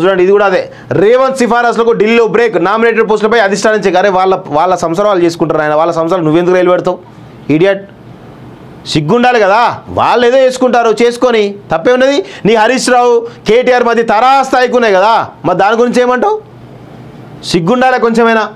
చూడండి, ఇది కూడా అదే. రేవంత్ సిఫారసులకు ఢిల్లీలో బ్రేక్. నామినేటెడ్ పోస్టులపై అధిష్టానం చెక్. అరే వాళ్ళ సంసారం వాళ్ళు చేసుకుంటారు, ఆయన వాళ్ళ సంసారం నువ్వెందుకు రైలు పెడతావు? ఇడియట్, సిగ్గుండాలి కదా. వాళ్ళు ఏదో చేసుకుంటారు, చేసుకొని తప్పే ఉన్నది. నీ హరీష్ రావు కేటీఆర్ మధ్య తరాస్థాయికి ఉన్నాయి కదా, మరి దాని గురించి ఏమంటావు? సిగ్గుండాలి కొంచెమైనా.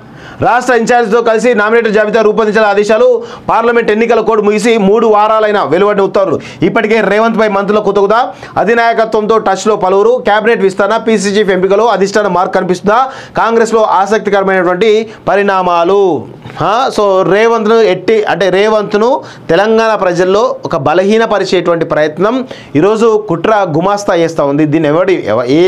రాష్ట్ర ఇన్ఛార్జితో కలిసి నామినేటెడ్ జాబితా రూపొందించిన ఆదేశాలు. పార్లమెంట్ ఎన్నికల కోడ్ ముగిసి 3 వారాలైన వెలువడిన ఉత్తర్వులు. ఇప్పటికే రేవంత్ పై మంత్రుల కుతకుత, అధినాయకత్వంతో టచ్లో పలువురు. కేబినెట్ విస్తరణ, పీసీ చీఫ్ ఎంపికలో అధిష్టాన మార్క్ కనిపిస్తుందా? కాంగ్రెస్లో ఆసక్తికరమైనటువంటి పరిణామాలు. సో రేవంత్ను తెలంగాణ ప్రజల్లో ఒక బలహీనపరిచేటువంటి ప్రయత్నం ఈరోజు కుట్ర గుమాస్తా చేస్తూ ఉంది. దీన్ని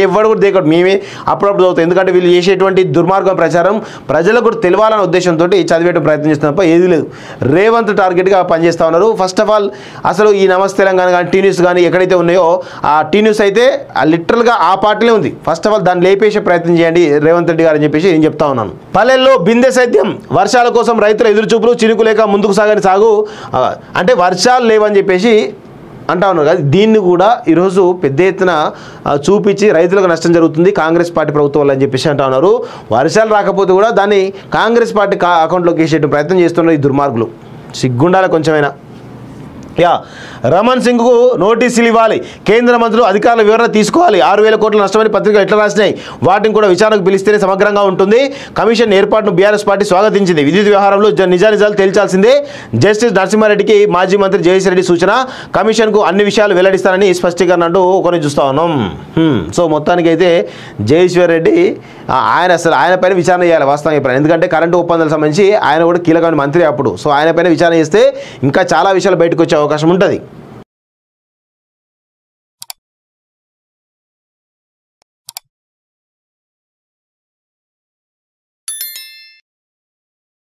ఎవడు కూడా దేకడు, మేమే అప్పుడప్పుడు చదువుతాం. ఎందుకంటే వీళ్ళు చేసేటువంటి దుర్మార్గం ప్రచారం ప్రజలకు తెలియాలనే ఉద్దేశంతో చదివేట ప్రయత్నం చేస్తున్నప్ప ఏది లేదు. రేవంత్ టార్గెట్గా పనిచేస్తూ ఉన్నారు. ఫస్ట్ ఆఫ్ ఆల్ అసలు ఈ నమస్తే తెలంగాణ కానీ టీ న్యూస్ కానీ ఎక్కడైతే ఉన్నాయో ఆ టీ న్యూస్ అయితే లిటరల్గా ఆ పార్టీలో ఉంది. ఫస్ట్ ఆఫ్ ఆల్ దాన్ని లేపేసే ప్రయత్నం చేయండి రేవంత్ రెడ్డి గారు అని చెప్పేసి నేను చెప్తా ఉన్నాను. పల్లెల్లో బిందె సైద్యం. వర్షాల కోసం రైతుల ఎదురుచూపులు, చినుకు లేక ముందుకు సాగని సాగు. అంటే వర్షాలు లేవని చెప్పేసి అంటా ఉన్నారు కదా. దీన్ని కూడా ఈరోజు పెద్ద ఎత్తున చూపించి రైతులకు నష్టం జరుగుతుంది కాంగ్రెస్ పార్టీ ప్రభుత్వం వల్ల అని చెప్పేసి అంటా ఉన్నారు. వర్షాలు రాకపోతే కూడా దాన్ని కాంగ్రెస్ పార్టీ అకౌంట్లోకి వేసే ప్రయత్నం చేస్తున్నారు ఈ దుర్మార్గులు. సిగ్గుండాలి కొంచెమైనా. రమణ్ సింగ్కు నోటీసులు ఇవ్వాలి. కేంద్ర మంత్రులు అధికారుల వివరణ తీసుకోవాలి. 6,000 కోట్ల నష్టమని పత్రికలు ఎట్లా రాసినాయి? వాటిని కూడా విచారణకు పిలిస్తేనే సమగ్రంగా ఉంటుంది. కమిషన్ ఏర్పాటును బీఆర్ఎస్ పార్టీ స్వాగతించింది. విద్యుత్ వ్యవహారంలో నిజానిజాలు తేల్చాల్సిందే. జస్టిస్ నరసింహారెడ్డికి మాజీ మంత్రి జయేశ్వరరెడ్డి సూచన. కమిషన్కు అన్ని విషయాలు వెల్లడిస్తానని స్పష్టీకరణ అంటూ కొన్ని చూస్తా ఉన్నాం. సో మొత్తానికి అయితే జయేశ్వరరెడ్డి ఆయన పైన విచారణ చేయాలి వాస్తవం చెప్పారు. ఎందుకంటే కరెంటు ఒప్పందాలకు సంబంధించి ఆయన కూడా కీలకమైన మంత్రి అప్పుడు. సో ఆయన పైన విచారణ చేస్తే ఇంకా చాలా విషయాలు బయటకు వచ్చే అవకాశం ఉంటుంది.